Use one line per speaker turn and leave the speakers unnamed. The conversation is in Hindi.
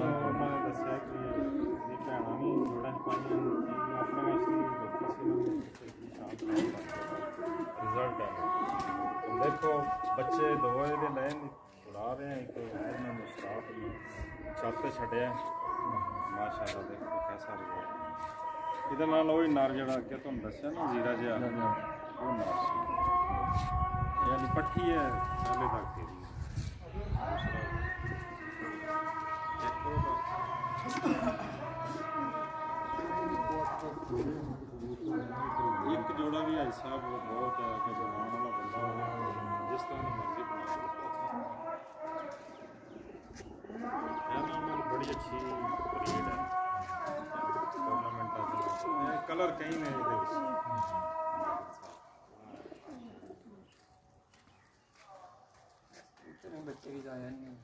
ਉਹਨਾਂ ਨੇ ਦੱਸਿਆ ਕਿ ਇਹ ਭੈਣਾਂ ਵੀ ਜੋੜਾਂ 'ਚ ਪਾਈਆਂ ਆਪਣੇ ਵਾਸਤੇ ਲੋਕੀ ਸੀ रिजल्ट है। देखो बच्चे दो ये लैन उड़ा रहे हैं, एक इन्होंने स्टाफ छत पे छड़िया माशाल्लाह। देखो कैसा रिजल्ट इधर नाल वही नर जड़ा क्या तुम दसिया ना जीरा जिहा वो नर यानी पट्ठी है पहले तक के एक जोड़ा भी भाई साहब वो बहुत है कि बनाने वाला बंदा जिस तरह मर्जी बना बड़ी अच्छी ब्रीड है टूर्नामेंट कलर कहीं नहीं
बच्चे की जाया नहीं